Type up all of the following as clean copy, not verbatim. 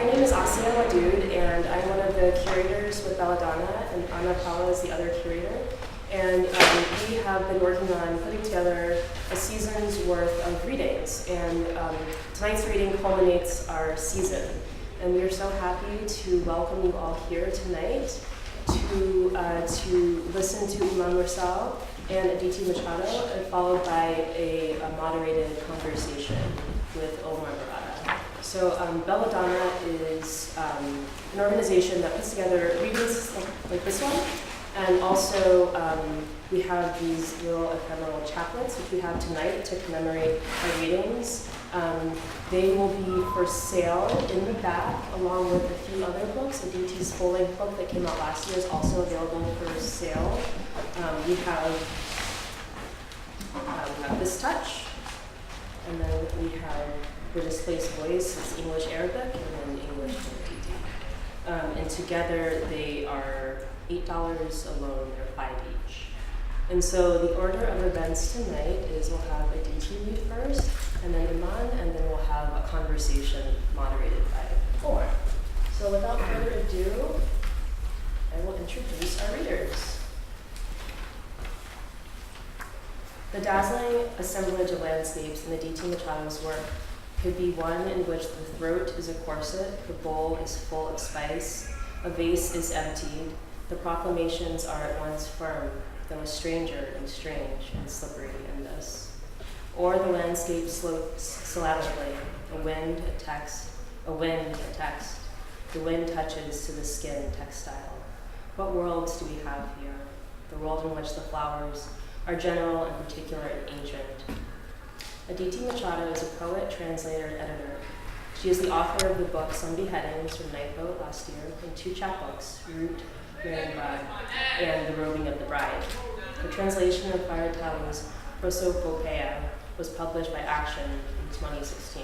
My name is Wadud, and I'm one of the curators with Belladonna, and Paula is the other curator. And we have been working on putting together a season's worth of readings. And tonight's reading culminates our season. And we are so happy to welcome you all here tonight to listen to Iman Mersal and Aditi Machado, and followed by a moderated conversation with Omar Berrada. So Belladonna is an organization that puts together readings like this one, and also we have these little ephemeral chaplets, which we have tonight to commemorate our readings. They will be for sale in the back, along with a few other books. Aditi's full-length book that came out last year is also available for sale. We have This Touch, and then we have The Displaced Voice, it's English-Arabic, and then English and and together they are $8 alone, or $5 each. And so the order of events tonight is we'll have Aditi read first, and then Iman, and then we'll have a conversation moderated by Omar. So without further ado, I will introduce our readers. The dazzling assemblage of landscapes in Aditi Machado's work could be one in which the throat is a corset, the bowl is full of spice, a vase is emptied, the proclamations are at once firm, though a stranger and strange and slippery in this. Or the landscape slopes syllabically, a wind, a text, a wind, a text. The wind touches to the skin textile. What worlds do we have here? The world in which the flowers are general and particular and ancient. Aditi Machado is a poet, translator, and editor. She is the author of the books on beheadings from Night Boat last year, and 2 chapbooks, Root, Marion Bride, and The Robing of the Bride. The translation of Faratello's Prosopopeia was published by Action in 2016.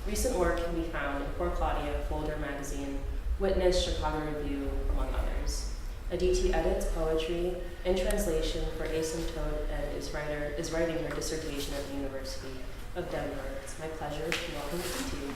Recent work can be found in Poor Claudia, Folder Magazine, Witness, Chicago Review, among others. Aditi edits poetry in translation for Asymptote and is writing her dissertation at the University of Denver. It's my pleasure to welcome Aditi.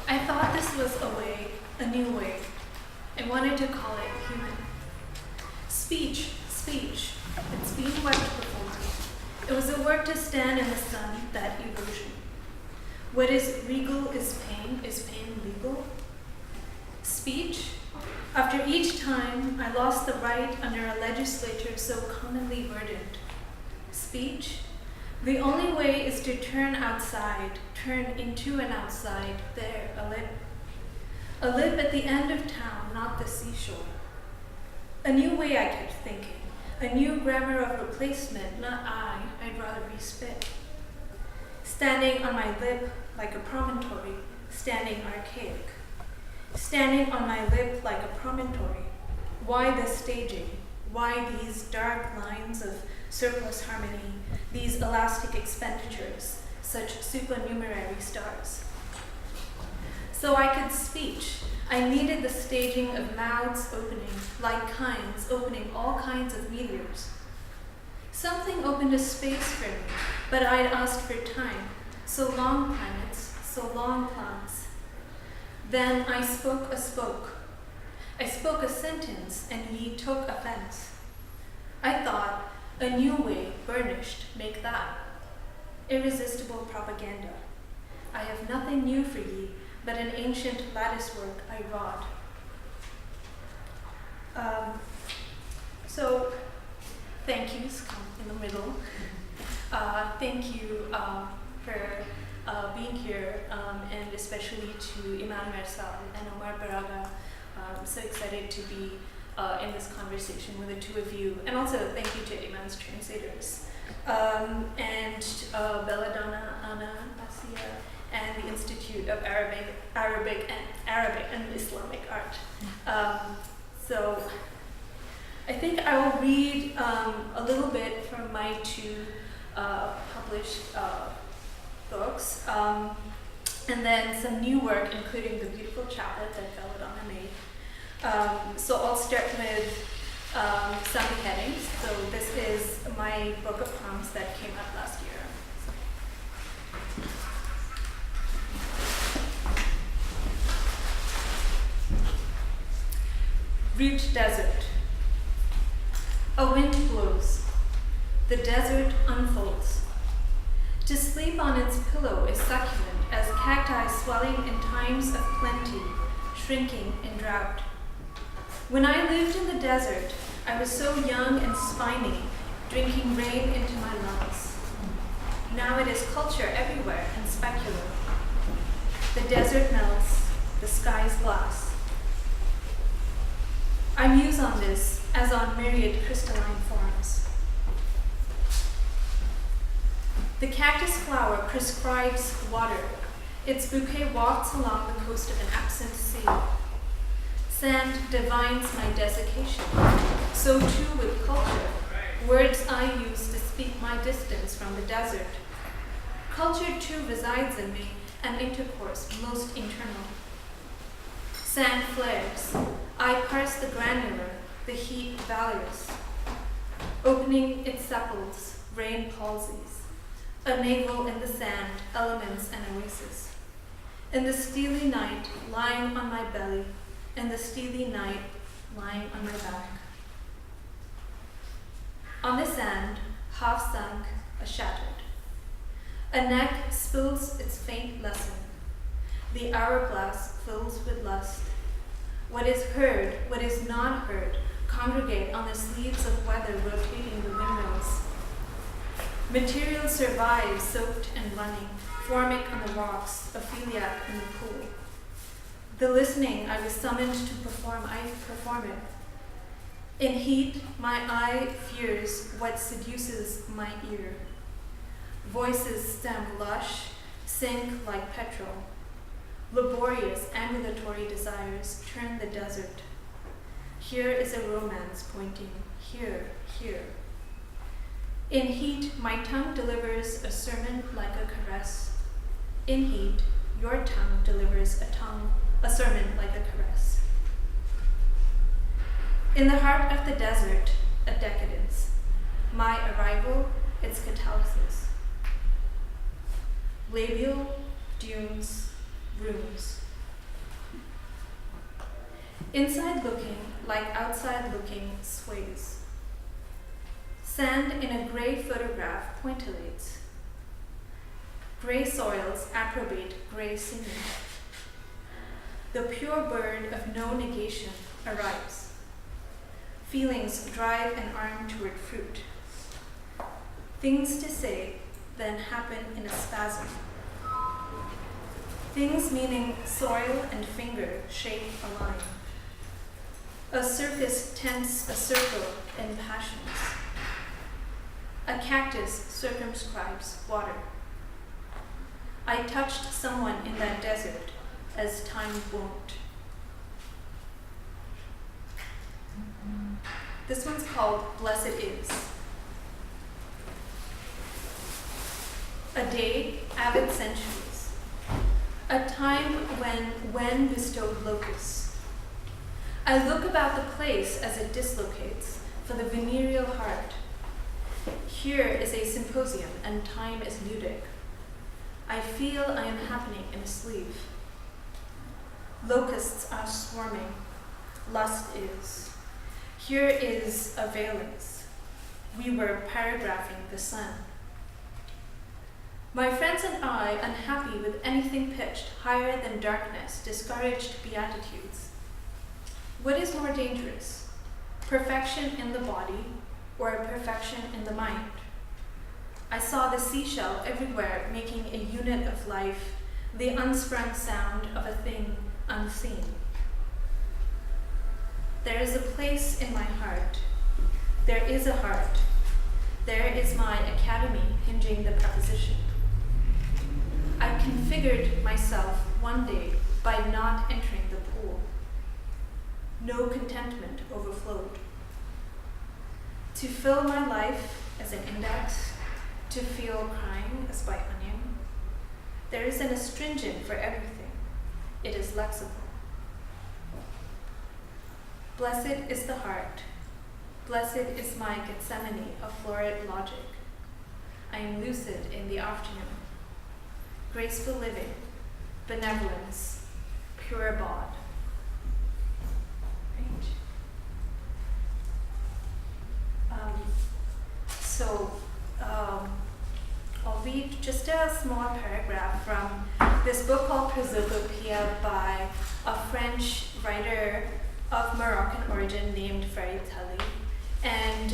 I thought this was a new way. I wanted to call it human. Speech, it's been wept before. It was a work to stand in the sun, that erosion. What is regal is pain legal? Speech? After each time, I lost the right under a legislature so commonly burdened. Speech? The only way is to turn outside, turn into an outside, there, a lip. A lip at the end of town, not the seashore. A new way, I kept thinking. A new grammar of replacement, not I'd rather be spit. Standing on my lip like a promontory, standing archaic. Standing on my lip like a promontory. Why this staging? Why these dark lines of surplus harmony, these elastic expenditures, such supernumerary stars? So I could speech. I needed the staging of mouths opening, like kinds, opening all kinds of meteors. Something opened a space for me, but I'd asked for time. So long, planets, so long, plants. Then I spoke a spoke. I spoke a sentence, and ye took offense. I thought, a new way, burnished, make that. Irresistible propaganda. I have nothing new for ye, but an ancient lattice work I wrought. So, thank yous come in the middle. Thank you for being here, and especially to Iman Mersal and Omar Berrada. I'm so excited to be in this conversation with the two of you, and also thank you to Iman's translators, and Belladonna, Anna, Asia, and the Institute of Arabic and Islamic Art. So I think I will read a little bit from my 2 published books, and then some new work, including the beautiful chaplet that Belladonna made. So I'll start with some beheadings. So this is my book of poems that came out last year. Reach desert. A wind blows. The desert unfolds. To sleep on its pillow is succulent as cacti swelling in times of plenty, shrinking in drought. When I lived in the desert, I was so young and spiny, drinking rain into my lungs. Now it is culture everywhere and specular. The desert melts, the sky's glass. I muse on this as on myriad crystalline forms. The cactus flower prescribes water. Its bouquet walks along the coast of an absent sea. Sand divines my desiccation. So too with culture, words I use to speak my distance from the desert. Culture too resides in me, an intercourse most internal. Sand flares. I parse the granular, the heat valorous. Opening its sepals, rain palsies. A navel in the sand, elements and oasis. In the steely night, lying on my belly. In the steely night, lying on my back. On the sand, half sunk, a shattered. A neck spills its faint lesson. The hourglass fills with lust. What is heard, what is not heard, congregate on the sleeves of weather rotating the windmills. Material survives soaked and running, formic on the rocks, Opheliac in the pool. The listening I was summoned to perform, I perform it. In heat, my eye fears what seduces my ear. Voices stem lush, sink like petrol. Laborious, ambulatory desires turn the desert. Here is a romance pointing, here, here. In heat, my tongue delivers a sermon like a caress. In heat, your tongue delivers a sermon like a caress. In the heart of the desert, a decadence. My arrival, its catalysis. Labial, dunes, rooms. Inside looking, like outside looking, sways. Sand in a gray photograph pointillates. Gray soils approbate gray singing. The pure bird of no negation arrives. Feelings drive an arm toward fruit. Things to say then happen in a spasm. Things meaning soil and finger shape a line. A circus tents a circle in passions. A cactus circumscribes water. I touched someone in that desert as time won't. This one's called Blessed Is. A day, avid centuries. A time when bestowed locusts. I look about the place as it dislocates for the venereal heart. Here is a symposium and time is ludic. I feel I am happening in a sleeve. Locusts are swarming. Lust is. Here is a valence. We were paragraphing the sun. My friends and I, unhappy with anything pitched higher than darkness, discouraged beatitudes. What is more dangerous? Perfection in the body or perfection in the mind? I saw the seashell everywhere making a unit of life, the unsprung sound of a thing unseen. There is a place in my heart. There is a heart. There is my academy hinging the preposition. I configured myself one day by not entering the pool. No contentment overflowed. To fill my life as an index, to feel crying as by onion. There is an astringent for everything. It is lexible. Blessed is the heart. Blessed is my Gethsemane of florid logic. I am lucid in the afternoon. Graceful living, benevolence, pure bod. I'll read just a small paragraph from this book called Prosopopea by a French writer of Moroccan origin named Faritali. And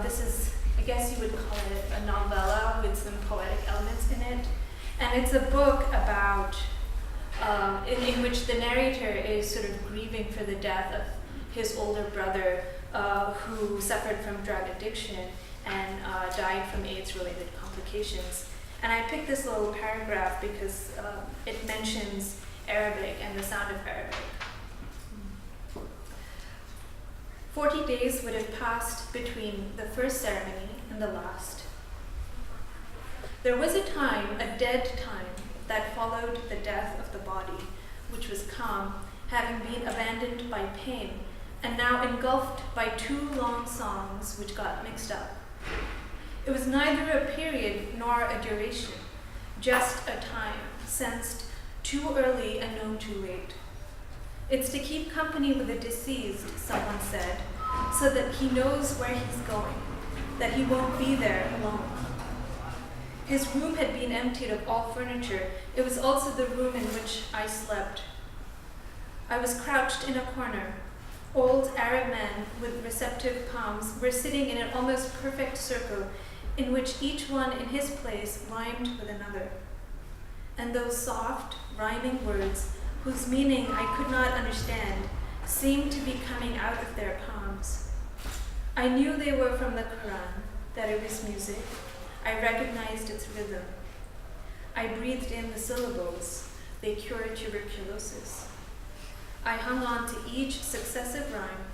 this is, I guess you would call it a novella with some poetic elements in it. And it's a book about, in which the narrator is sort of grieving for the death of his older brother who suffered from drug addiction and died from AIDS-related complications. And I picked this little paragraph because it mentions Arabic and the sound of Arabic. 40 days would have passed between the first ceremony and the last. There was a time, a dead time, that followed the death of the body, which was calm, having been abandoned by pain, and now engulfed by 2 long songs which got mixed up. It was neither a period nor a duration, just a time, sensed too early and known too late. It's to keep company with the deceased, someone said, so that he knows where he's going, that he won't be there alone. His room had been emptied of all furniture. It was also the room in which I slept. I was crouched in a corner. Old Arab men with receptive palms were sitting in an almost perfect circle in which each one in his place rhymed with another. And those soft, rhyming words, whose meaning I could not understand, seemed to be coming out of their palms. I knew they were from the Quran, that it was music. I recognized its rhythm. I breathed in the syllables. They cured tuberculosis. I hung on to each successive rhyme.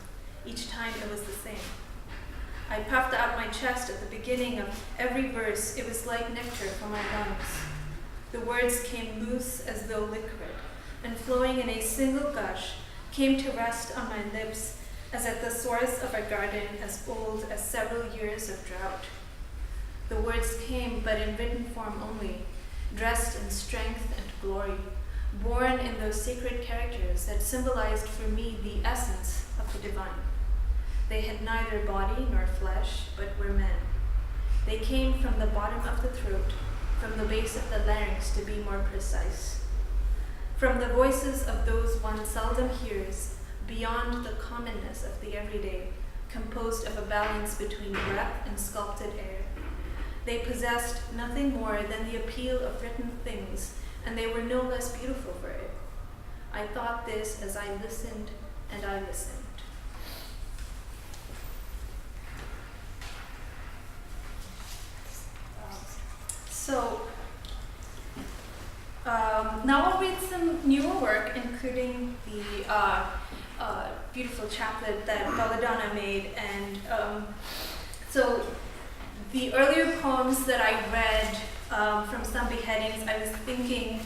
Each time it was the same. I puffed out my chest at the beginning of every verse. It was like nectar for my lungs. The words came loose as though liquid, and flowing in a single gush, came to rest on my lips as at the source of a garden as old as several years of drought. The words came, but in written form only, dressed in strength and glory, born in those sacred characters that symbolized for me the essence of the divine. They had neither body nor flesh, but were men. They came from the bottom of the throat, from the base of the larynx to be more precise, from the voices of those one seldom hears, beyond the commonness of the everyday, composed of a balance between breath and sculpted air. They possessed nothing more than the appeal of written things, and they were no less beautiful for it. I thought this as I listened and I listened. Now I'll read some newer work, including the beautiful chaplet that Belladonna made. And so the earlier poems that I read from some beheadings, I was thinking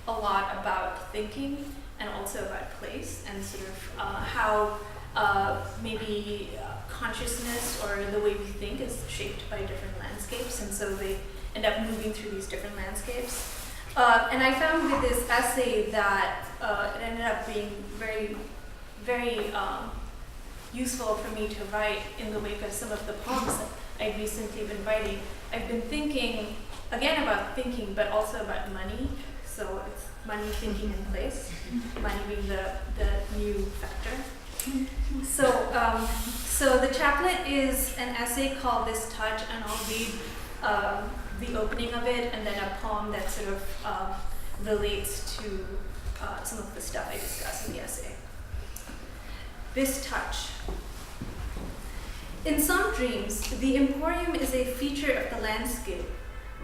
a lot about thinking and also about place and sort of how maybe consciousness or the way we think is shaped by different landscapes, and so they end up moving through these different landscapes. And I found with this essay that it ended up being very, very useful for me to write in the wake of some of the poems that I've recently been writing. I've been thinking, again, about thinking, but also about money. So it's money, thinking, and place. Money being the new factor. So the chaplet is an essay called This Touch, and I'll read the opening of it and then a poem that sort of relates to some of the stuff I discuss in the essay. This touch. In some dreams, the Emporium is a feature of the landscape,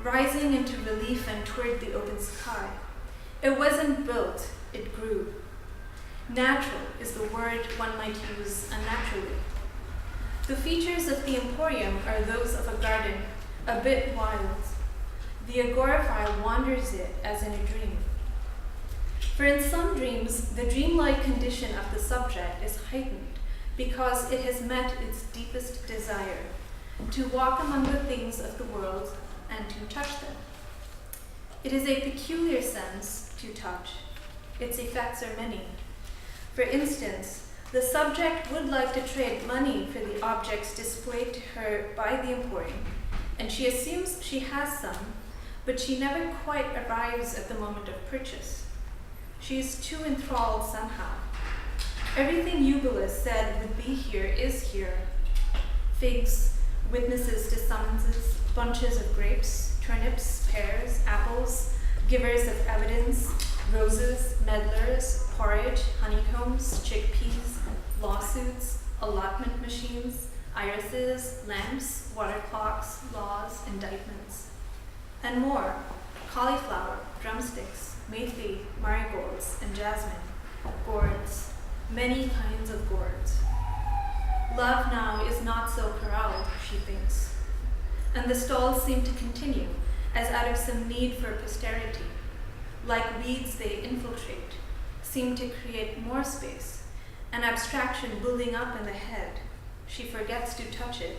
rising into relief and toward the open sky. It wasn't built, it grew. Natural is the word one might use unnaturally. The features of the Emporium are those of a garden, a bit wild. The agoraphile wanders it as in a dream. For in some dreams, the dreamlike condition of the subject is heightened because it has met its deepest desire, to walk among the things of the world and to touch them. It is a peculiar sense to touch. Its effects are many. For instance, the subject would like to trade money for the objects displayed to her by the Emporium, and she assumes she has some, but she never quite arrives at the moment of purchase. She is too enthralled somehow. Everything Eubulus said would be here is here. Figs, witnesses to summonses, bunches of grapes, turnips, pears, apples, givers of evidence, roses, medlars, porridge, honeycombs, chickpeas, lawsuits, allotment machines, irises, lamps, water clocks, laws, indictments, and more, cauliflower, drumsticks, mayfly, marigolds, and jasmine, gourds, many kinds of gourds. Love now is not so corralled, she thinks, and the stalls seem to continue, as out of some need for posterity. Like weeds they infiltrate, seem to create more space, an abstraction building up in the head. She forgets to touch it.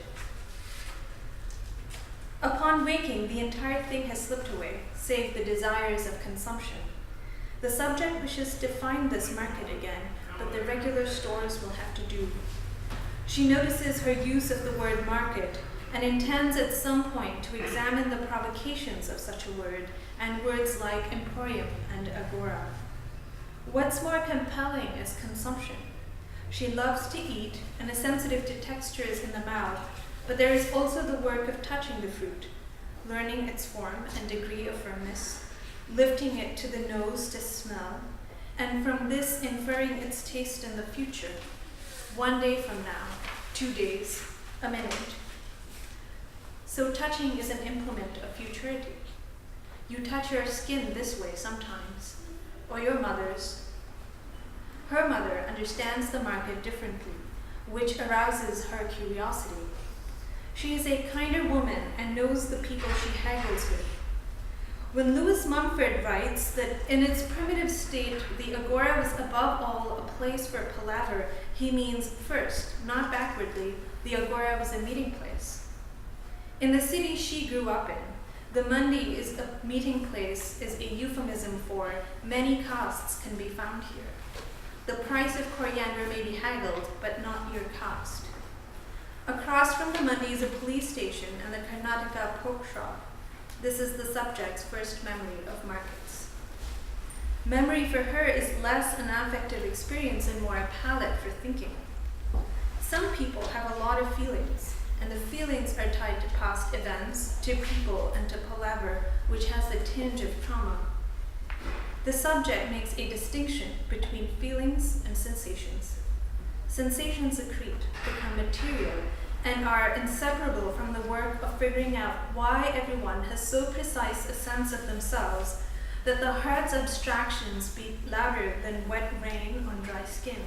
Upon waking, the entire thing has slipped away, save the desires of consumption. The subject wishes to find this market again, but the regular stores will have to do. She notices her use of the word market and intends at some point to examine the provocations of such a word and words like emporium and agora. What's more compelling is consumption. She loves to eat and is sensitive to textures in the mouth, but there is also the work of touching the fruit, learning its form and degree of firmness, lifting it to the nose to smell, and from this inferring its taste in the future, 1 day from now, 2 days, a minute. So touching is an implement of futurity. You touch your skin this way sometimes, or your mother's. Her mother understands the market differently, which arouses her curiosity. She is a kinder woman and knows the people she haggles with. When Lewis Mumford writes that in its primitive state, the agora was above all a place for palaver, he means first, not backwardly, the agora was a meeting place. In the city she grew up in, the Mundi is a meeting place is a euphemism for many castes can be found here. The price of coriander may be haggled, but not your caste. Across from the Mundi is a police station and the Karnataka pork shop. This is the subject's first memory of markets. Memory for her is less an affective experience and more a palette for thinking. Some people have a lot of feelings, and the feelings are tied to past events, to people, and to palaver, which has the tinge of trauma. The subject makes a distinction between feelings and sensations. Sensations accrete, become material, and are inseparable from the work of figuring out why everyone has so precise a sense of themselves that the heart's abstractions be louder than wet rain on dry skin.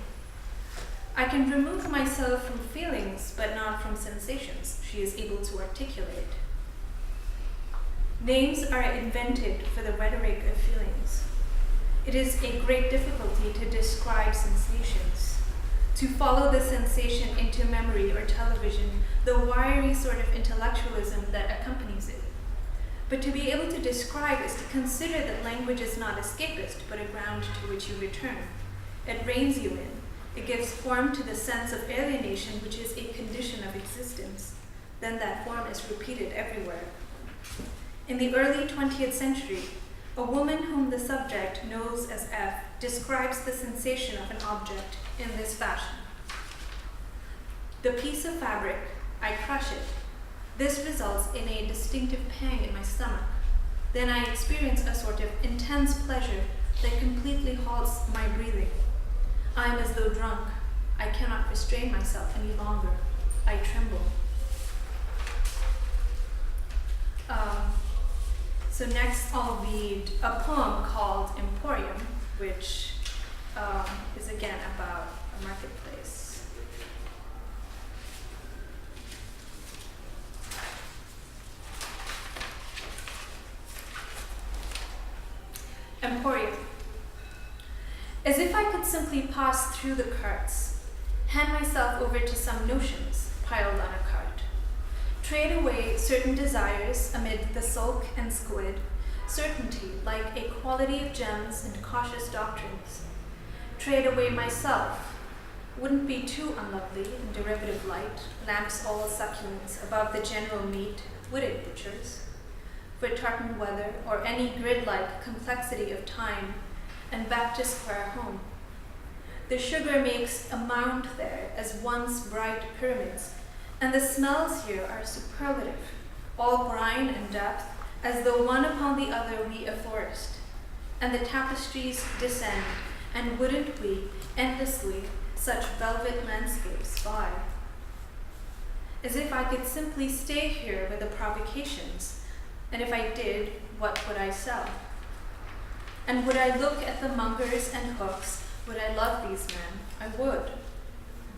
I can remove myself from feelings, but not from sensations, she is able to articulate. Names are invented for the rhetoric of feelings. It is a great difficulty to describe sensations, to follow the sensation into memory or television, the wiry sort of intellectualism that accompanies it. But to be able to describe is to consider that language is not escapist, but a ground to which you return. It reins you in. It gives form to the sense of alienation, which is a condition of existence. Then that form is repeated everywhere. In the early 20th century, a woman whom the subject knows as F describes the sensation of an object in this fashion. The piece of fabric, I crush it. This results in a distinctive pang in my stomach. Then I experience a sort of intense pleasure that completely halts my breathing. I am as though drunk. I cannot restrain myself any longer. I tremble. So next I'll read a poem called Emporium, which is again about a marketplace. Emporium. As if I could simply pass through the carts, hand myself over to some notions piled on a cart, trade away certain desires amid the sulk and squid, certainty like a quality of gems and cautious doctrines, trade away myself, wouldn't be too unlovely in derivative light, lamps all succulents above the general meat, wooded butchers, for tartan weather or any grid-like complexity of time, and back to square home. The sugar makes a mound there as once bright pyramids, and the smells here are superlative, all brine and depth, as though one upon the other we a forest, and the tapestries descend, and wouldn't we, endlessly, such velvet landscapes by. As if I could simply stay here with the provocations, and if I did, what would I sell? And would I look at the mongers and hooks? Would I love these men? I would.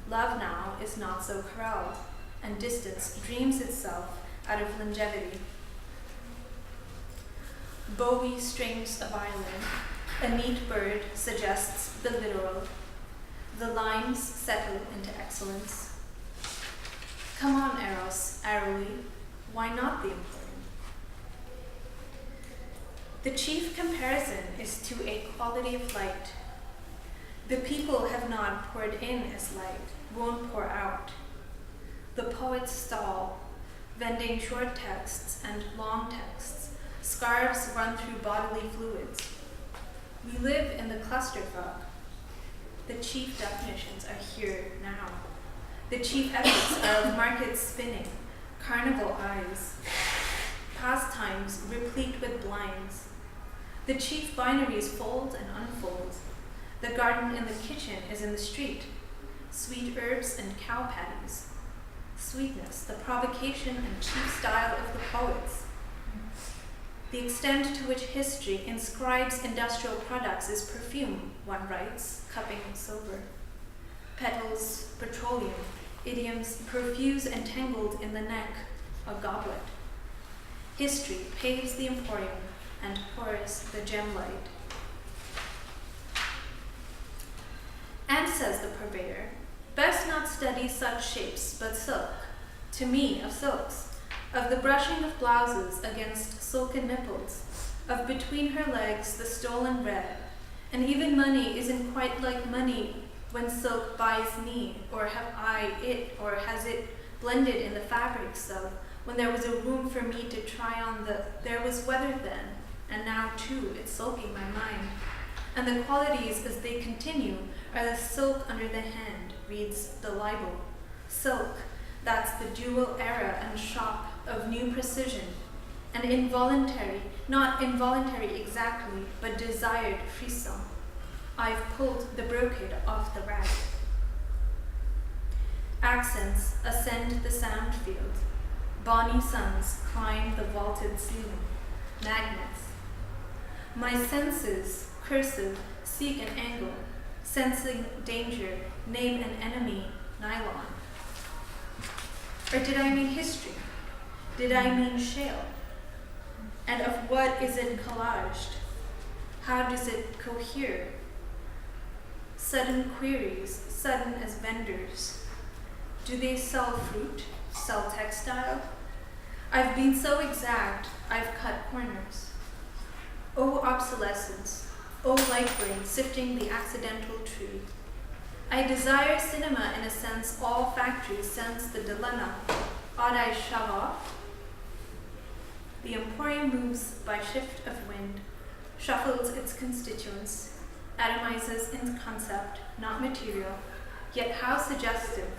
Love now is not so corralled, and distance dreams itself out of longevity. Bowie strings a violin, a neat bird suggests the literal. The lines settle into excellence. Come on, Eros, arrowy, why not the Emporium? The chief comparison is to a quality of light. The people have not poured in as light, won't pour out. The poet's stall, vending short texts and long texts, scarves run through bodily fluids. We live in the clusterfuck. The chief definitions are here now. The chief efforts are of market spinning, carnival eyes, pastimes replete with blinds. The chief binaries fold and unfold. The garden in the kitchen is in the street. Sweet herbs and cow patties. Sweetness, the provocation and chief style of the poets. The extent to which history inscribes industrial products is perfume, one writes, cupping silver. Petals, petroleum, idioms profuse and tangled in the neck, a goblet. History paves the Emporium and pours the gem light. And says the purveyor, best not study such shapes but silk, to me of silks, of the brushing of blouses against silken nipples, of between her legs the stolen red, and even money isn't quite like money when silk buys me, or have I it, or has it blended in the fabrics of, when there was a room for me to try on there was weather then, and now too it's sulking my mind. And the qualities as they continue are the silk under the hand, reads the libel. Silk, that's the dual era and shock of new precision, and involuntary, not involuntary exactly, but desired frisson. I've pulled the brocade off the rack. Accents ascend the sound field. Bonny suns climb the vaulted ceiling. Magnets. My senses, cursive, seek an angle, sensing danger, name an enemy, nylon. Or did I mean history? Did I mean shale? And of what is it collaged? How does it cohere? Sudden queries, sudden as vendors. Do they sell fruit, sell textile? I've been so exact, I've cut corners. Oh obsolescence, oh light brain sifting the accidental tree. I desire cinema in a sense all factories sense the dilemma. Ought I shove off? The Emporium moves by shift of wind, shuffles its constituents, atomizes in concept, not material, yet how suggestive,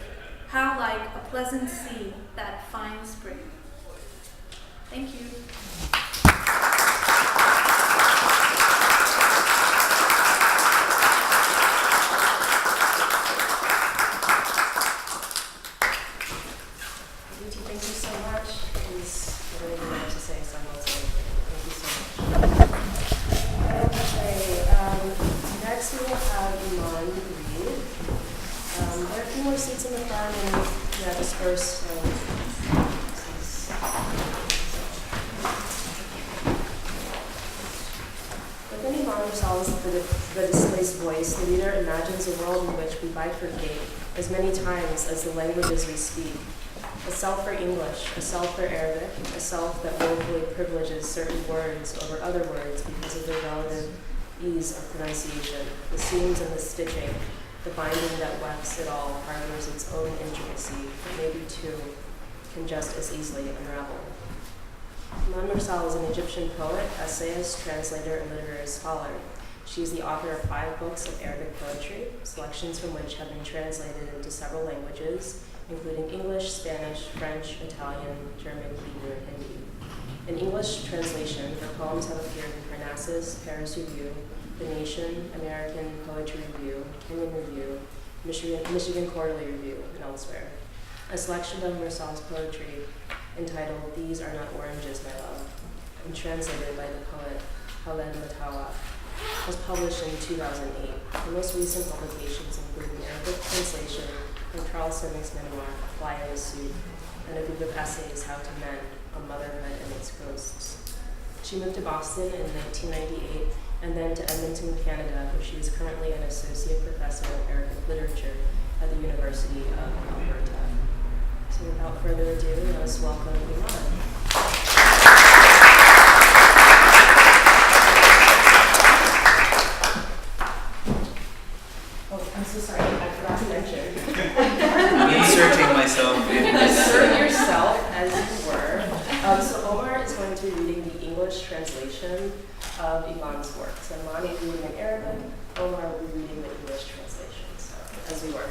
how like a pleasant sea that fine spring. Thank you. Aditi, thank you so much. Please, whatever you want to say, someone say. Thank you so much. Okay, next we will have Iman read. There are a few more seats in the front and yeah, disperse. But then Iman Iman Mersal is the displaced voice, the reader imagines a world in which we bifurcate as many times as the languages we speak. A self for English, a self for Arabic, a self that willfully privileges certain words over other words because of their relative ease of pronunciation. The seams and the stitching, the binding that wefts it all harbors its own intricacy, but maybe too can just as easily unravel. Iman Mersal is an Egyptian poet, essayist, translator, and literary scholar. She is the author of 5 books of Arabic poetry, selections from which have been translated into several languages, including English, Spanish, French, Italian, German, Hebrew, and Hindi. In English translation, her poems have appeared in Parnassus, Paris Review, The Nation, American Poetry Review, Kenyan Review, Michigan Quarterly Review, and elsewhere. A selection of Mersal's poetry entitled These Are Not Oranges, My Love, and translated by the poet Paula, was published in 2008. The most recent publications include an Arabic translation from Charles Simich's memoir, Fly in a Suit, and a group of essays, How to Mend, on Motherhood and Its Ghosts. She moved to Boston in 1998 and then to Edmonton, Canada, where she is currently an associate professor of Arabic literature at the University of Alberta. So without further ado, let us welcome Iman. I'm so sorry, I forgot to mention. I'm inserting myself in this. Insert yourself as you were. So Omar is going to be reading the English translation of Iman's work. So Iman will be reading in Arabic, Omar will be reading the English translation, so as we were.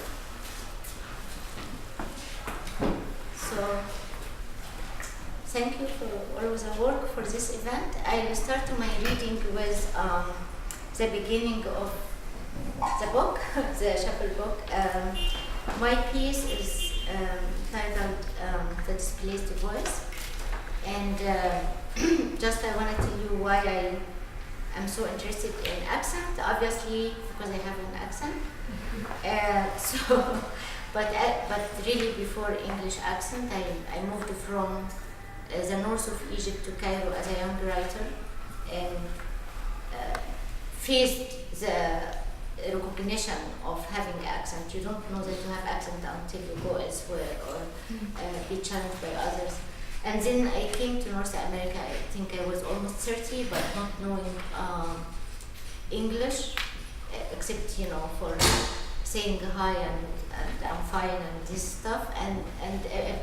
So, thank you for all of the work for this event. I will start my reading with the beginning of the book, the chapel book. My piece is titled The Displaced Voice. And just I want to tell you why I am so interested in accent. Obviously, because I have an accent. But really before English accent, I moved from the north of Egypt to Cairo as a young writer and faced the recognition of having accent. You don't know that you have accent until you go elsewhere or be challenged by others. And then I came to North America. I think I was almost 30, but not knowing English, except for saying hi and I'm fine and this stuff. And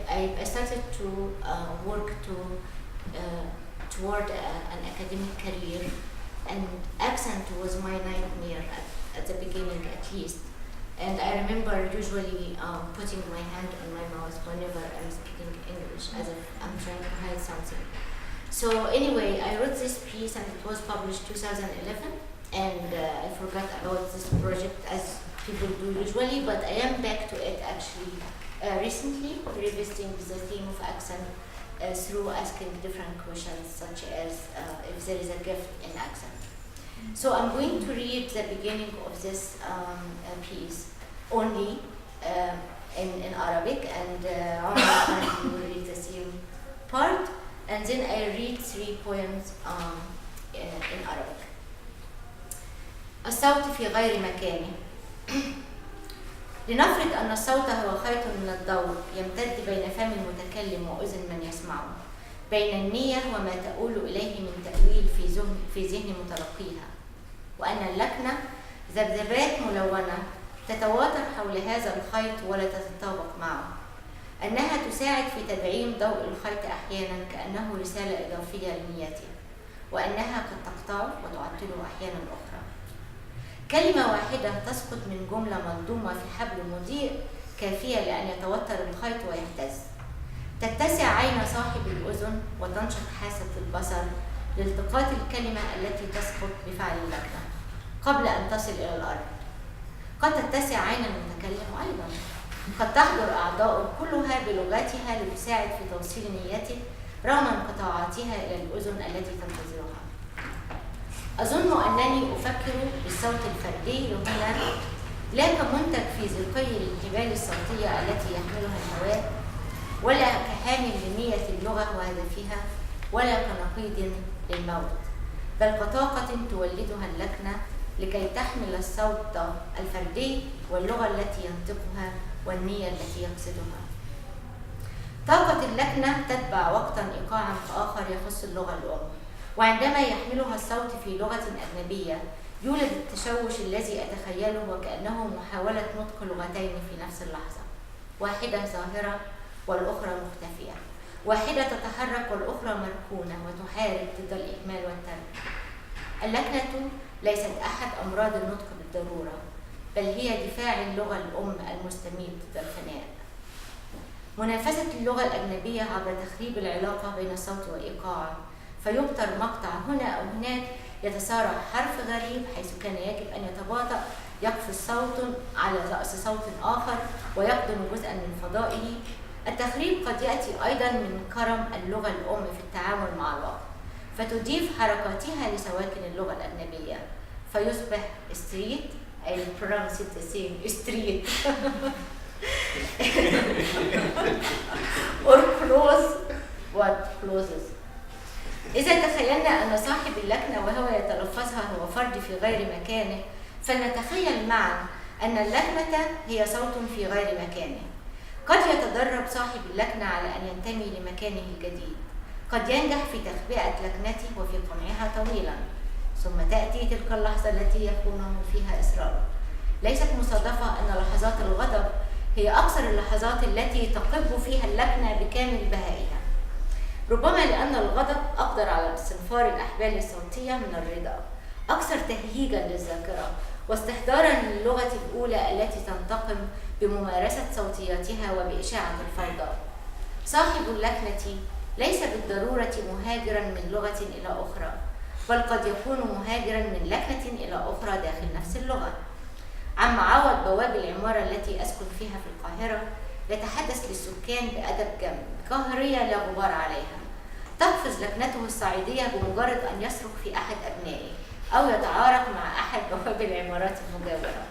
I started to work toward an academic career, and accent was my nightmare at the beginning, at least. And I remember usually putting my hand on my mouth whenever I'm speaking English, as if I'm trying to hide something. So anyway, I wrote this piece and it was published 2011, and I forgot about this project as people do usually, but I am back to it actually recently, revisiting the theme of accent through asking different questions, such as if there is a gift in accent. So I'm going to read the beginning of this piece only in Arabic, and Omar will read the same part, and then I read 3 poems in Arabic. الصوت في غير مكانه. لنفرض أن الصوت هو خيط من الضوء يمتد بين فم المتكلم وأذن من يسمعه، بين النية وما تؤول إليه من تأويل في ذهن متلقيها، وأن اللكنة ذبذبات ملونة تتواتر حول هذا الخيط ولا تتطابق معه، أنها تساعد في تدعيم ضوء الخيط أحيانا كأنه رسالة إضافية لنيته، وأنها قد تقطعه وتعطله أحيانا أخرى. كلمة واحدة تسقط من جملة ملضومة في حبل مضيء كافية لأن يتوتر الخيط ويهتز. تتسع عين صاحب الأذن وتنشط حاسة البصر لالتقاط الكلمة التي تسقط بفعل اللكنة قبل أن تصل إلى الأرض. قد تتسع عين المتكلم أيضا، قد تحضر أعضاؤه كلها بلغتها لتساعد في توصيل نيته رغم انقطاعاتها إلى الأذن التي تنتظرها. أظن أنني أفكر بالصوت الفردي هنا لا كمنتج فيزيقي للجبال الصوتية التي يحملها الهواء، ولا كحامل لنية اللغة وهدفها، ولا كنقيض للموت، بل كطاقة تولدها اللكنة لكي تحمل الصوت الفردي واللغة التي ينطقها والنية التي يقصدها. طاقة اللكنة تتبع وقتا إيقاعا آخر يخص اللغة الأم، وعندما يحملها الصوت في لغة أجنبية يولد التشوش الذي أتخيله وكأنه محاولة نطق لغتين في نفس اللحظة، واحدة ظاهرة والأخرى مختفية، واحدة تتحرك والأخرى مركونة وتحارب ضد الإهمال والترك. اللكنة ليست أحد أمراض النطق بالضرورة، بل هي دفاع اللغة الأم المستميت ضد الفناء. منافسة اللغة الأجنبية عبر تخريب العلاقة بين الصوت وإيقاعه، فيبتر مقطع هنا أو هناك يتسارع حرف غريب حيث كان يجب أن يتباطأ، يقفز صوت على رأس صوت آخر ويقدم جزءا من فضائه. التخريب قد يأتي أيضا من كرم اللغة الأم في التعامل مع الوقت، فتضيف حركاتها لسواكن اللغة الأجنبية فيصبح street أي pronounce it the same street or close what closes. إذا تخيلنا أن صاحب اللكنة وهو يتلفظها هو فرد في غير مكانه، فلنتخيل معا أن اللكنة هي صوت في غير مكانه. قد يتدرب صاحب اللكنة على أن ينتمي لمكانه الجديد، قد ينجح في تخبئة لكنته وفي قمعها طويلا، ثم تأتي تلك اللحظة التي يخونه فيها إصراره. ليست مصادفة أن لحظات الغضب هي أكثر اللحظات التي تقب فيها اللكنة بكامل بهائها، ربما لأن الغضب أقدر على استنفار الأحبال الصوتية من الرضا، أكثر تهييجا للذاكرة واستحضارا للغة الأولى التي تنتقم بممارسة صوتياتها وبإشاعة الفوضى. صاحب اللكنة ليس بالضرورة مهاجرا من لغة إلى أخرى، بل قد يكون مهاجرا من لكنة إلى أخرى داخل نفس اللغة. عم عوض بواب العمارة التي أسكن فيها في القاهرة يتحدث للسكان بأدب جم، قاهرية لا غبار عليها. تقفز لكنته الصعيدية بمجرد أن يصرخ في أحد أبنائه أو يتعارك مع أحد بواب العمارات المجاورة.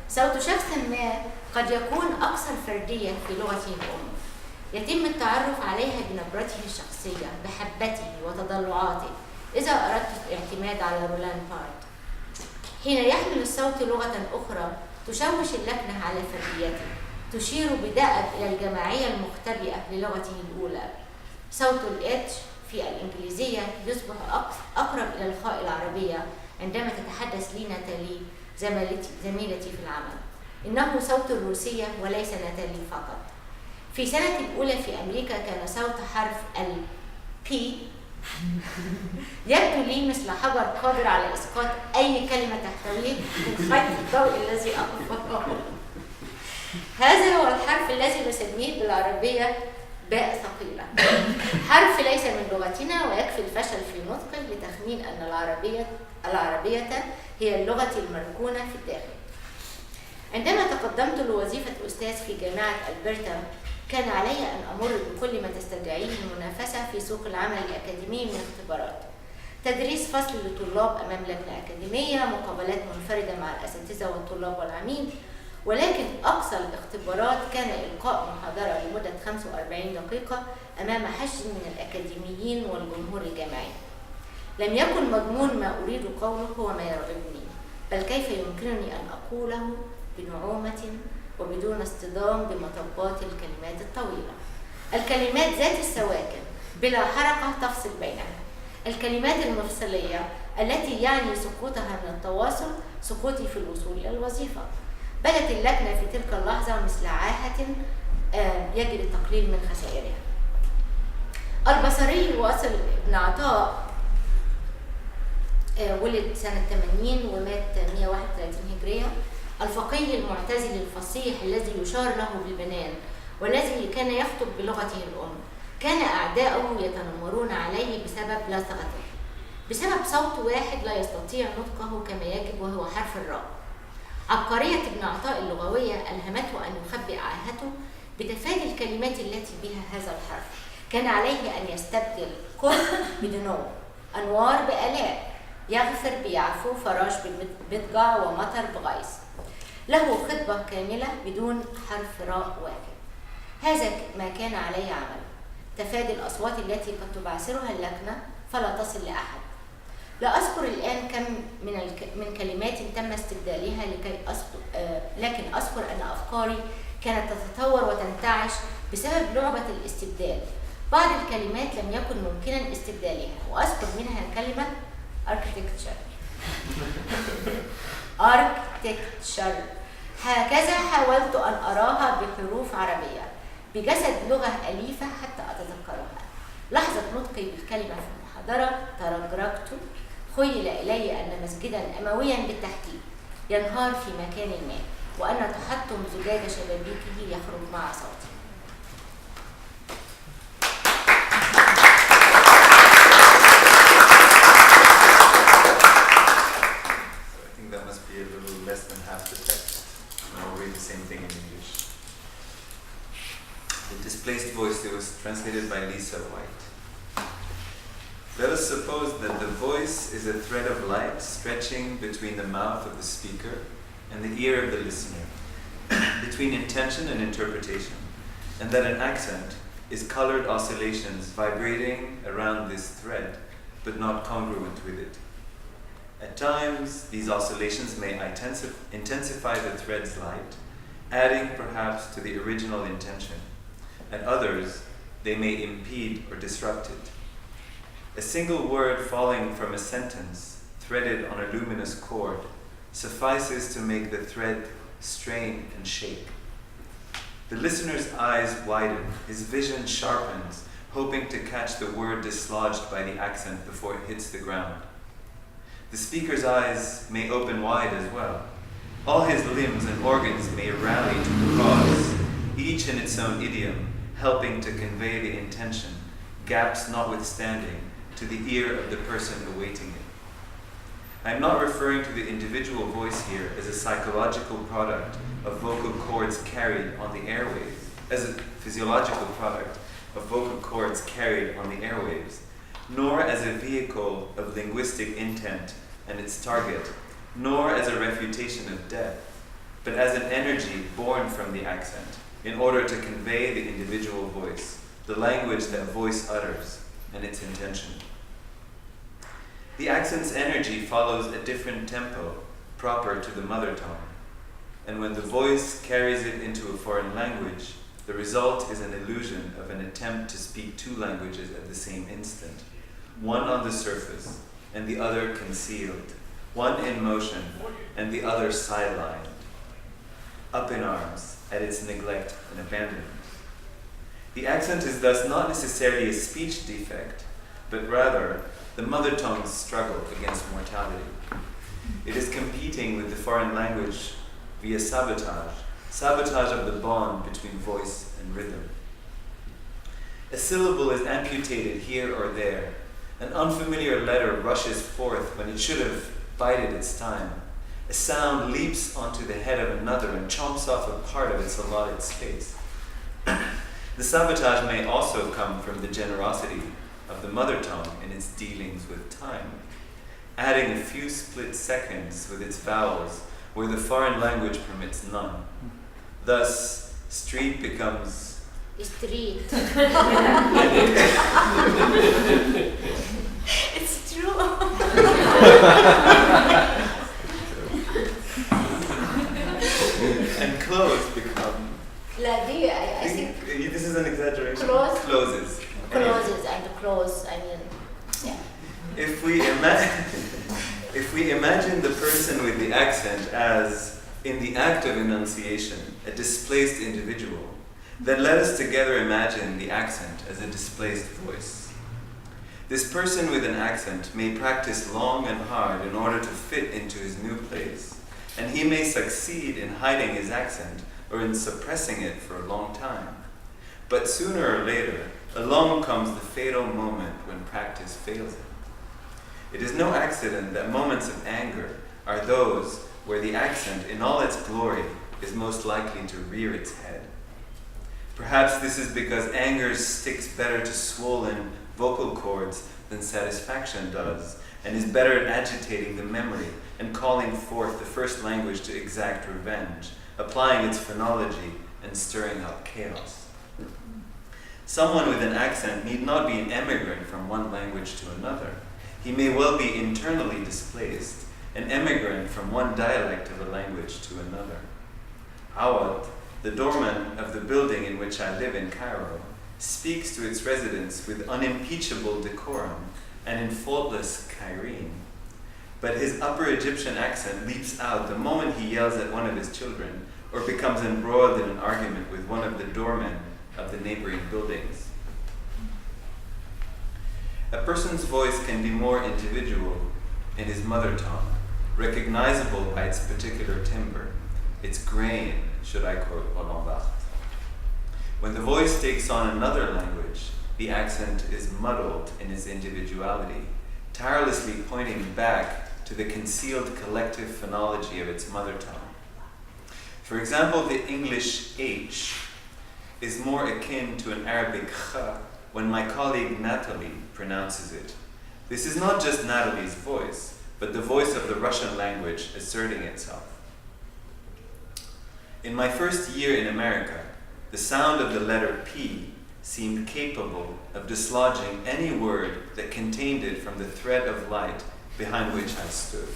صوت شخص ما قد يكون أكثر فردية في لغته الأم، يتم التعرف عليها بنبرته الشخصية، بحبته وتضلعاته، إذا أردت الاعتماد على رولان بارت. حين يحمل الصوت لغة أخرى تشوش اللكنة على فرديته، تشير بدأب إلى الجماعية المختبئة للغته الأولى. صوت الاتش في الإنجليزية يصبح أقرب إلى الخاء العربية عندما تتحدث لي ناتالي زميلتي في العمل. إنه صوت الروسية وليس ناتالي فقط. في سنة الأولى في أمريكا كان صوت حرف ال P يبدو لي مثل حجر قادر على إسقاط أي كلمة تحتويه من خيط الضوء الذي أقف. هذا هو الحرف الذي نسميه بالعربية باء ثقيلة. حرف ليس من لغتنا ويكفي الفشل في نطقه لتخمين أن العربية هي اللغة المركونة في الداخل. عندما تقدمت لوظيفة أستاذ في جامعة ألبرتا كان علي أن أمر بكل ما تستدعيه المنافسة في سوق العمل الأكاديمي من اختبارات: تدريس فصل لطلاب أمام لجنة أكاديمية، مقابلات منفردة مع الأساتذة والطلاب والعميد. ولكن أقصى الاختبارات كان إلقاء محاضرة لمدة 45 دقيقة أمام حشد من الأكاديميين والجمهور الجامعي. لم يكن مضمون ما أريد قوله هو ما يرغبني، بل كيف يمكنني أن أقوله بنعومة وبدون اصطدام بمطبات الكلمات الطويلة. الكلمات ذات السواكن بلا حركة تفصل بينها. الكلمات المفصلية التي يعني سقوطها من التواصل سقوطي في الوصول إلى الوظيفة. بدت اللكنة في تلك اللحظة مثل عاهة يجب التقليل من خسائرها. البصري واصل ابن عطاء ولد سنة 80 ومات 131 هجرية. الفقيه المعتزلي الفصيح الذي يشار له بالبنان والذي كان يخطب بلغته الأم، كان أعداؤه يتنمرون عليه بسبب لثغته، بسبب صوت واحد لا يستطيع نطقه كما يجب وهو حرف الراء. عبقرية ابن عطاء اللغوية ألهمته أن يخبئ عاهته بتفادي الكلمات التي بها هذا الحرف. كان عليه أن يستبدل كل بدنو، أنوار بآلاء، يغفر بيعفو، فراش بضجع، ومطر بغيث. له خطبة كاملة بدون حرف راء واحد. هذا ما كان علي عمل: تفادي الأصوات التي قد تبعثرها اللكنة فلا تصل لأحد، لا أذكر الآن كم من كلمات تم استبدالها لكن أذكر أن أفكاري كانت تتطور وتنتعش بسبب لعبة الاستبدال. بعض الكلمات لم يكن ممكنا استبدالها، وأذكر منها كلمة architecture. architecture. هكذا حاولت أن أراها بحروف عربية بجسد لغة أليفة حتى أتذكرها. لحظة نطقي بالكلمة في المحاضرة ترجرجت، خيل إلي أن مسجدا أمويا بالتحديد ينهار في مكان ما، وأن تحطم زجاج شبابيكه يخرج مع صوتي. Displaced voice that was translated by Lisa White. Let us suppose that the voice is a thread of light stretching between the mouth of the speaker and the ear of the listener, between intention and interpretation, and that an accent is colored oscillations vibrating around this thread, but not congruent with it. At times, these oscillations may intensify the thread's light, adding perhaps to the original intention. At others, they may impede or disrupt it. A single word falling from a sentence, threaded on a luminous cord, suffices to make the thread strain and shake. The listener's eyes widen, his vision sharpens, hoping to catch the word dislodged by the accent before it hits the ground. The speaker's eyes may open wide as well. All his limbs and organs may rally to the cause, each in its own idiom, helping to convey the intention, gaps notwithstanding, to the ear of the person awaiting it. I am not referring to the individual voice here as a psychological product of vocal cords carried on the airwaves, as a physiological product of vocal cords carried on the airwaves, nor as a vehicle of linguistic intent and its target, nor as a refutation of death, but as an energy born from the accent, in order to convey the individual voice, the language that voice utters, and its intention. The accent's energy follows a different tempo, proper to the mother tongue, and when the voice carries it into a foreign language, the result is an illusion of an attempt to speak two languages at the same instant, one on the surface and the other concealed, one in motion and the other sidelined, up in arms at its neglect and abandonment. The accent is thus not necessarily a speech defect, but rather the mother tongue's struggle against mortality. It is competing with the foreign language via sabotage of the bond between voice and rhythm. A syllable is amputated here or there. An unfamiliar letter rushes forth when it should have bided its time. A sound leaps onto the head of another and chomps off a part of its allotted space. The sabotage may also come from the generosity of the mother tongue in its dealings with time, adding a few split seconds with its vowels where the foreign language permits none. Thus, street becomes street. It's true. and clothes become. I think this is an exaggeration. Closes and close. I mean, yeah. If we imagine the person with the accent as, in the act of enunciation, a displaced individual, then let us together imagine the accent as a displaced voice. This person with an accent may practice long and hard in order to fit into his new place, and he may succeed in hiding his accent or in suppressing it for a long time. But sooner or later, along comes the fatal moment when practice fails him. It is no accident that moments of anger are those where the accent in all its glory is most likely to rear its head. Perhaps this is because anger sticks better to swollen vocal cords than satisfaction does, and is better at agitating the memory and calling forth the first language to exact revenge, applying its phonology and stirring up chaos. Someone with an accent need not be an emigrant from one language to another. He may well be internally displaced, an emigrant from one dialect of a language to another. Awad, the doorman of the building in which I live in Cairo, speaks to its residents with unimpeachable decorum and in faultless Cairene. But his Upper Egyptian accent leaps out the moment he yells at one of his children or becomes embroiled in an argument with one of the doormen of the neighboring buildings. A person's voice can be more individual in his mother tongue, recognizable by its particular timbre, its grain, should I quote Roland Barthes. When the voice takes on another language, the accent is muddled in its individuality, tirelessly pointing back to the concealed collective phonology of its mother tongue. For example, the English H is more akin to an Arabic kha when my colleague Natalie pronounces it. This is not just Natalie's voice, but the voice of the Russian language asserting itself. In my first year in America, the sound of the letter P seemed capable of dislodging any word that contained it from the thread of light behind which I stood.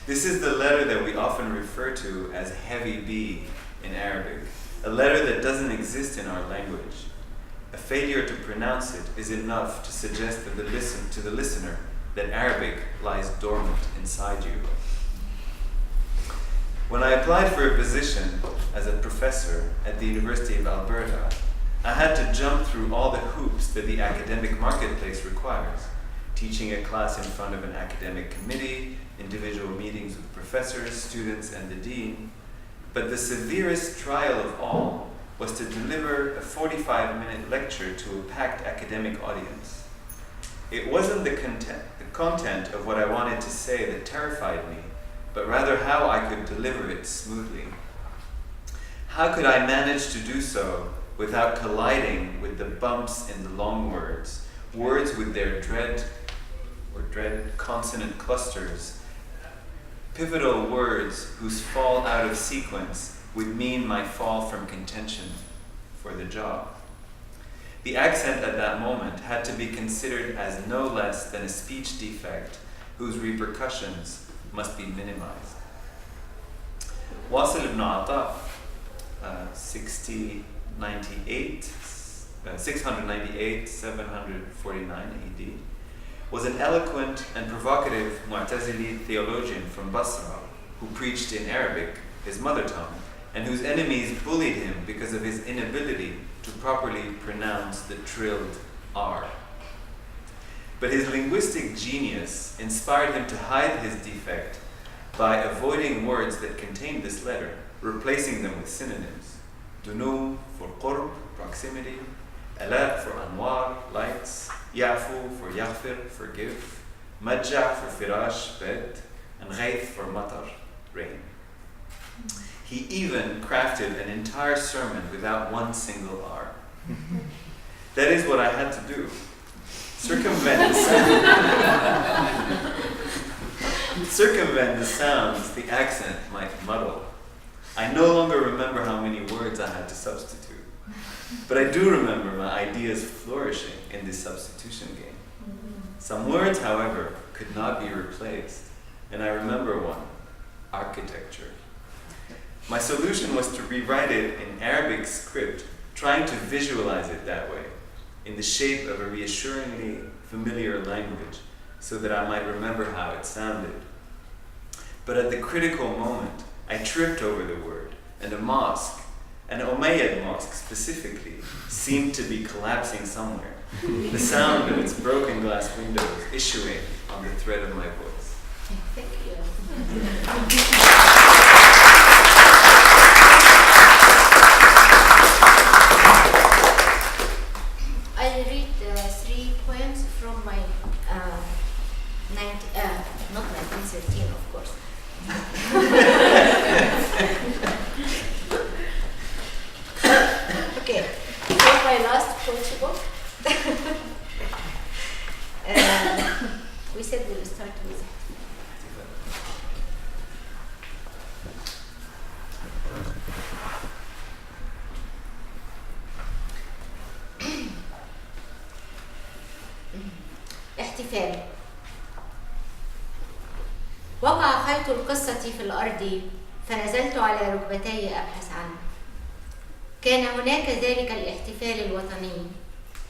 This is the letter that we often refer to as heavy B in Arabic, a letter that doesn't exist in our language. A failure to pronounce it is enough to suggest to the listener that Arabic lies dormant inside you. When I applied for a position as a professor at the University of Alberta, I had to jump through all the hoops that the academic marketplace requires, teaching a class in front of an academic committee, individual meetings with professors, students, and the dean. But the severest trial of all was to deliver a 45-minute lecture to a packed academic audience. It wasn't the content of what I wanted to say that terrified me, but rather how I could deliver it smoothly. How could I manage to do so without colliding with the bumps in the long words with their dread consonant clusters, pivotal words whose fall out of sequence would mean my fall from contention for the job. The accent at that moment had to be considered as no less than a speech defect whose repercussions must be minimized. Wasil ibn Ata, 698, 749 AD, was an eloquent and provocative Mu'tazili theologian from Basra who preached in Arabic, his mother tongue, and whose enemies bullied him because of his inability to properly pronounce the trilled R. But his linguistic genius inspired him to hide his defect by avoiding words that contained this letter, replacing them with synonyms. Dunu for qurb, proximity, ala for anwar, lights, yafu for yaghfir, forgive, majja' for firash, bed, and ghayth for matar, rain. He even crafted an entire sermon without one single R. That is what I had to do. Circumvent the sounds the accent might muddle. I no longer remember how many words I had to substitute, but I do remember my ideas flourishing in this substitution game. Some words, however, could not be replaced, and I remember one: architecture. My solution was to rewrite it in Arabic script, trying to visualize it that way, in the shape of a reassuringly familiar language, so that I might remember how it sounded. But at the critical moment, I tripped over the word, and a mosque, an Umayyad mosque specifically, seemed to be collapsing somewhere, the sound of its broken glass windows issuing on the thread of my voice. Thank you. I'll read 3 poems from my not 1913, of course. Okay, for my last poetry book, we said we'll start with it. احتفال. وقع خيط القصة في الأرض فنزلت على ركبتي أبحث عنه. كان هناك ذلك الاحتفال الوطني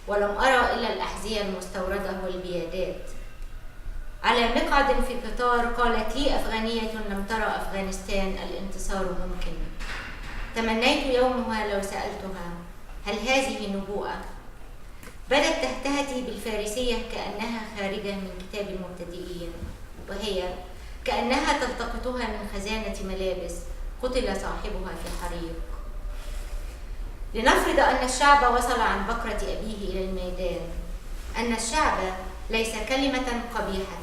ولم أرى إلا الأحذية المستوردة والبيادات. على مقعد في قطار قالت لي أفغانية لم ترى أفغانستان الانتصار ممكن. تمنيت يومها لو سألتها هل هذه نبوءة؟ بدت تهتهتي بالفارسية كأنها خارجة من كتاب المبتدئين، وهي كأنها تلتقطها من خزانة ملابس قتل صاحبها في حريق. لنفرض أن الشعب وصل عن بكرة أبيه إلى الميدان، أن الشعب ليس كلمة قبيحة،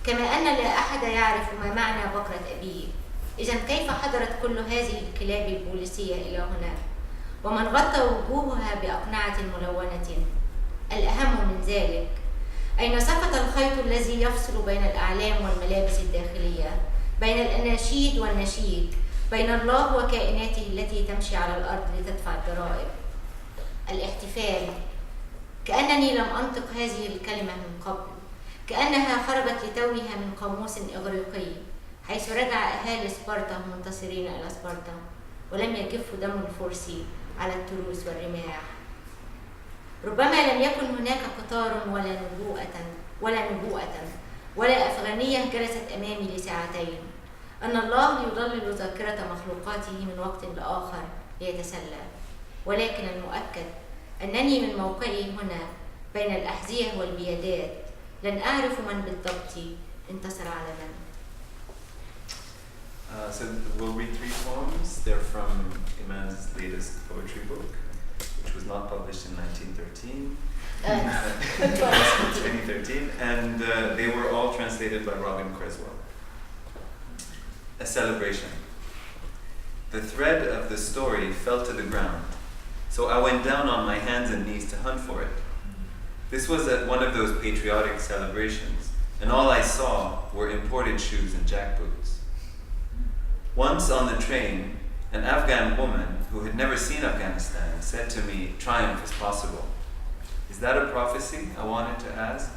كما أن لا أحد يعرف ما معنى بكرة أبيه. إذن كيف حضرت كل هذه الكلاب البوليسية إلى هنا؟ ومن غطى وجوهها بأقنعة ملونة؟ الأهم من ذلك، أين سقط الخيط الذي يفصل بين الأعلام والملابس الداخلية، بين الأناشيد والنشيد، بين الله وكائناته التي تمشي على الأرض لتدفع الضرائب؟ الاحتفال. كأنني لم أنطق هذه الكلمة من قبل، كأنها خرجت لتوها من قاموس إغريقي، حيث رجع أهالي سبارتا منتصرين إلى سبارتا ولم يجف دم الفرس على التروس والرماح. ربما لم يكن هناك قطار ولا نبوءة ولا أفغانية جلست أمامي لساعتين. أن الله يضلل ذاكرة مخلوقاته من وقت لآخر ليتسلى، ولكن المؤكد أنني من موقعي هنا بين الأحذية والبيادات لن أعرف من بالضبط انتصر على من. So we'll read 3 poems. They're from Iman's latest poetry book, which was not published in 2013, and they were all translated by Robin Creswell. A celebration. The thread of the story fell to the ground, so I went down on my hands and knees to hunt for it. This was at one of those patriotic celebrations, and all I saw were imported shoes and jackboots. Once on the train, an Afghan woman who had never seen Afghanistan said to me, "Triumph is possible." Is that a prophecy? I wanted to ask,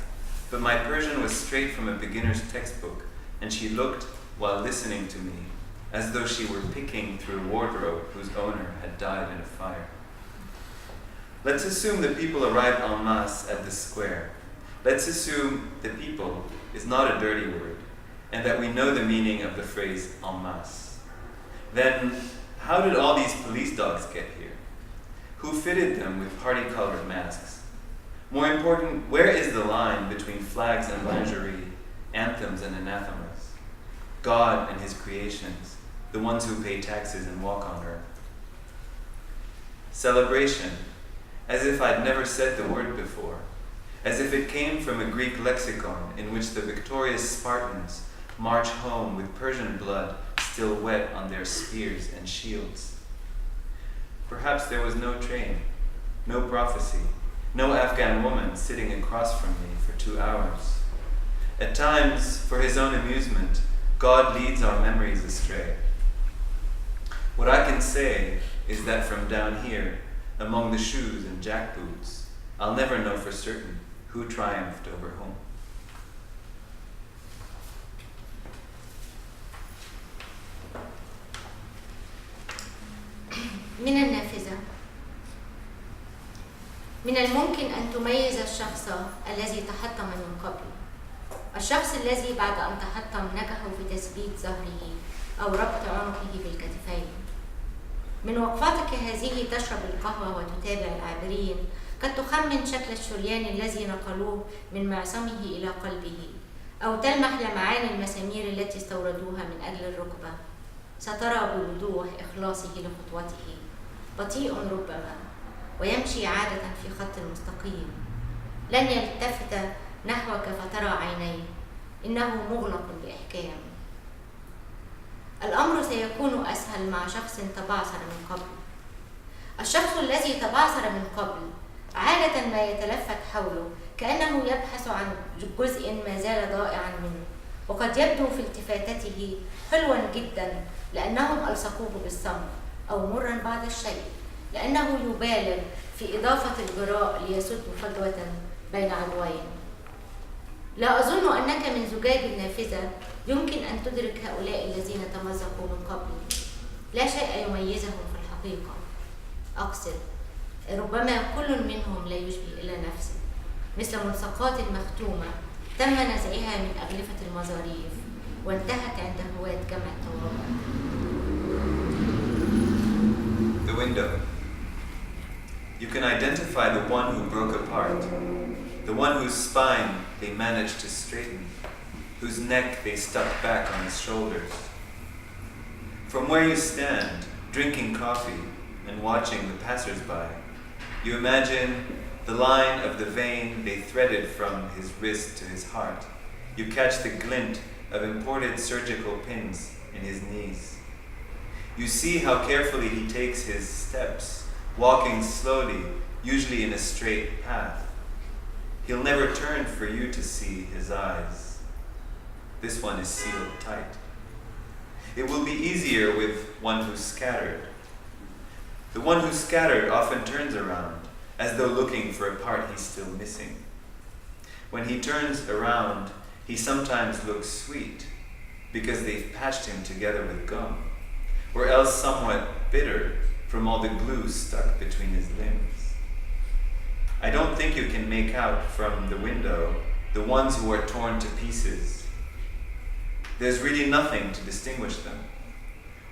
but my Persian was straight from a beginner's textbook, and she looked while listening to me as though she were picking through a wardrobe whose owner had died in a fire. Let's assume the people arrived en masse at the square. Let's assume the people is not a dirty word, and that we know the meaning of the phrase en masse. Then, how did all these police dogs get here? Who fitted them with party-colored masks? More important, where is the line between flags and lingerie, anthems and anathemas? God and his creations, the ones who pay taxes and walk on earth. Celebration, as if I'd never said the word before, as if it came from a Greek lexicon in which the victorious Spartans march home with Persian blood still wet on their spears and shields. Perhaps there was no train, no prophecy, no Afghan woman sitting across from me for 2 hours. At times, for his own amusement, God leads our memories astray. What I can say is that from down here, among the shoes and jackboots, I'll never know for certain who triumphed over whom. من النافذة. من الممكن أن تميز الشخص الذي تحطم من قبل. الشخص الذي بعد أن تحطم نجحوا في تثبيت ظهره أو ربط عنقه بالكتفين. من وقفاتك هذه تشرب القهوة وتتابع العابرين، قد تخمن شكل الشريان الذي نقلوه من معصمه إلى قلبه، أو تلمح لمعان المسامير التي استوردوها من أجل الركبة. سترى بوضوح إخلاصه لخطوته، بطيء ربما، ويمشي عادة في خط مستقيم. لن يلتفت نحوك فترى عينيه، إنه مغلق بإحكام. الأمر سيكون أسهل مع شخص تبعثر من قبل. الشخص الذي تبعثر من قبل عادة ما يتلفت حوله كأنه يبحث عن جزء ما زال ضائعا منه، وقد يبدو في التفاتته حلوا جدا لأنهم ألصقوه بالصمت، أو مرا بعض الشيء لأنه يبالغ في إضافة الجراء ليسد فجوة بين عدوين. لا أظن أنك من زجاج النافذة يمكن أن تدرك هؤلاء الذين تمزقوا من قبل. لا شيء يميزهم في الحقيقة. أقصد ربما كل منهم لا يشبه إلا نفسه، مثل ملصقات المختومة تم نزعها من أغلفة المظاريف وانتهت عند هواة جمع الطوابع. The window. You can identify the one who broke apart, the one whose spine they managed to straighten, whose neck they stuck back on his shoulders. From where you stand, drinking coffee and watching the passers-by, you imagine the line of the vein they threaded from his wrist to his heart. You catch the glint of imported surgical pins in his knees. You see how carefully he takes his steps, walking slowly, usually in a straight path. He'll never turn for you to see his eyes. This one is sealed tight. It will be easier with one who's scattered. The one who's scattered often turns around, as though looking for a part he's still missing. When he turns around, he sometimes looks sweet, because they've patched him together with gum, or else somewhat bitter from all the glue stuck between his limbs. I don't think you can make out from the window the ones who are torn to pieces. There's really nothing to distinguish them,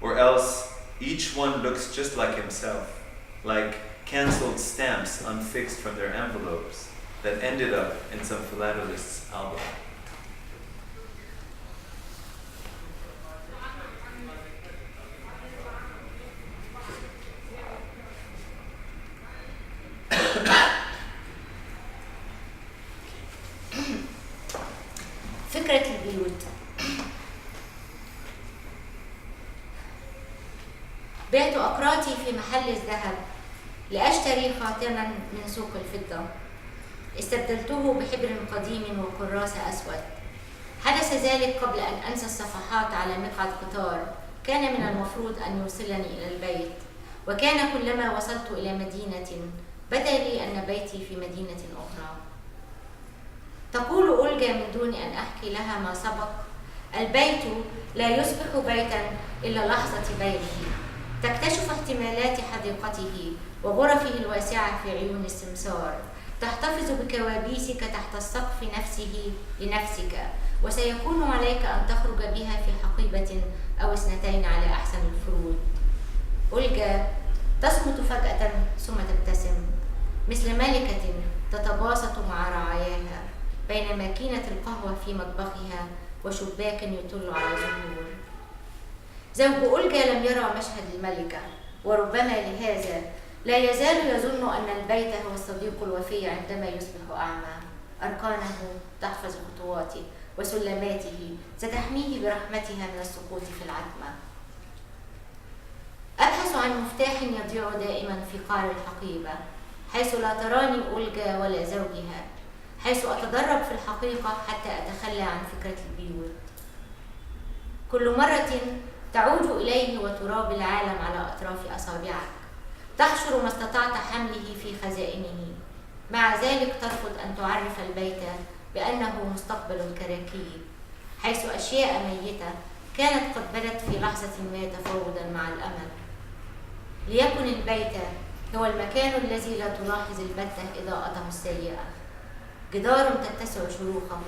or else each one looks just like himself, like cancelled stamps unfixed from their envelopes that ended up in some philatelist's album. فكرة البيوت. بعت أقراطي في محل الذهب لأشتري خاتما من سوق الفضة. استبدلته بحبر قديم وكراس أسود. حدث ذلك قبل أن أنسى الصفحات على مقعد قطار كان من المفروض أن يوصلني إلى البيت، وكان كلما وصلت إلى مدينة بدا لي أن بيتي في مدينة أخرى. تقول أولجا من دون أن أحكي لها ما سبق: البيت لا يصبح بيتا إلا لحظة بيعه. تكتشف احتمالات حديقته وغرفه الواسعة في عيون السمسار. تحتفظ بكوابيسك تحت السقف نفسه لنفسك، وسيكون عليك أن تخرج بها في حقيبة أو اثنتين على أحسن الفروض. أولجا تصمت فجأة ثم تبتسم مثل ملكة تتباسط مع رعاياها بين ماكينة القهوة في مطبخها وشباك يطل على زهور. زوج أولجا لم يرى مشهد الملكة، وربما لهذا لا يزال يظن أن البيت هو الصديق الوفي عندما يصبح أعمى. أركانه تحفظ خطواته، وسلماته ستحميه برحمتها من السقوط في العتمة. أبحث عن مفتاح يضيع دائما في قعر الحقيبة، حيث لا تراني أولجا ولا زوجها، حيث أتدرب في الحقيقة حتى أتخلى عن فكرة البيوت. كل مرة تعود إليه وتراب العالم على أطراف أصابعك، تحشر ما استطعت حمله في خزائنه، مع ذلك ترفض أن تعرف البيت بأنه مستقبل الكراكيب، حيث أشياء ميتة كانت قد بدت في لحظة ما تفاوضا مع الأمل. ليكن البيت هو المكان الذي لا تلاحظ البتة إضاءته السيئة، جدار تتسع شروخه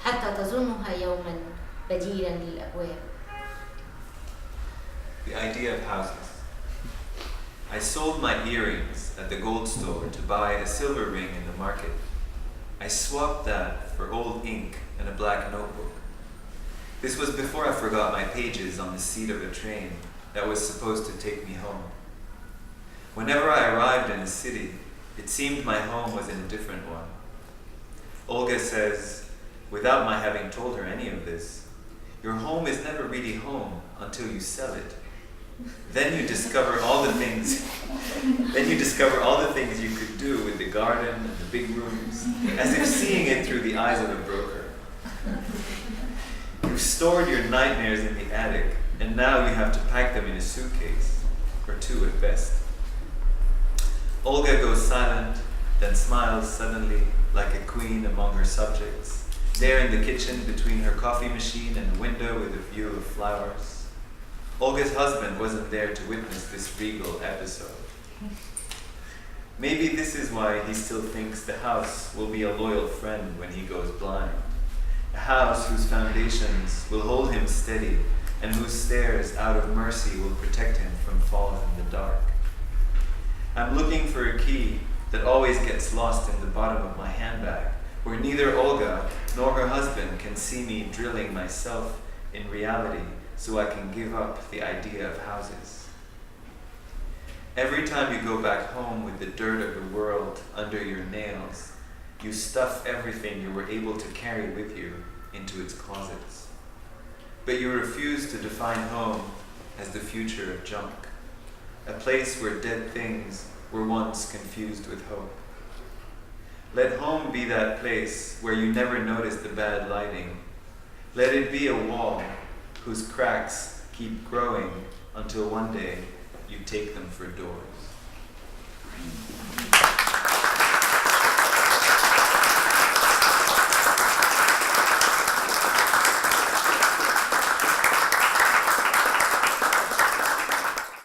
حتى تظنها يوما بديلا للأبواب. The idea of houses. I sold my earrings at the gold store to buy a silver ring in the market. I swapped that for old ink and a black notebook. This was before I forgot my pages on the seat of a train that was supposed to take me home. Whenever I arrived in a city, it seemed my home was in a different one. Olga says, without my having told her any of this, your home is never really home until you sell it. Then you discover all the things you could do with the garden and the big rooms, as if seeing it through the eyes of a broker. You've stored your nightmares in the attic, and now you have to pack them in a suitcase, or two at best. Olga goes silent, then smiles suddenly like a queen among her subjects, there in the kitchen between her coffee machine and the window with a view of flowers. Olga's husband wasn't there to witness this regal episode. Maybe this is why he still thinks the house will be a loyal friend when he goes blind. A house whose foundations will hold him steady and whose stairs out of mercy will protect him from falling in the dark. I'm looking for a key that always gets lost in the bottom of my handbag, where neither Olga nor her husband can see me drilling myself in reality so I can give up the idea of houses. Every time you go back home with the dirt of the world under your nails, you stuff everything you were able to carry with you into its closets. But you refuse to define home as the future of junk, a place where dead things were once confused with hope. Let home be that place where you never notice the bad lighting. Let it be a wall whose cracks keep growing until one day you take them for doors.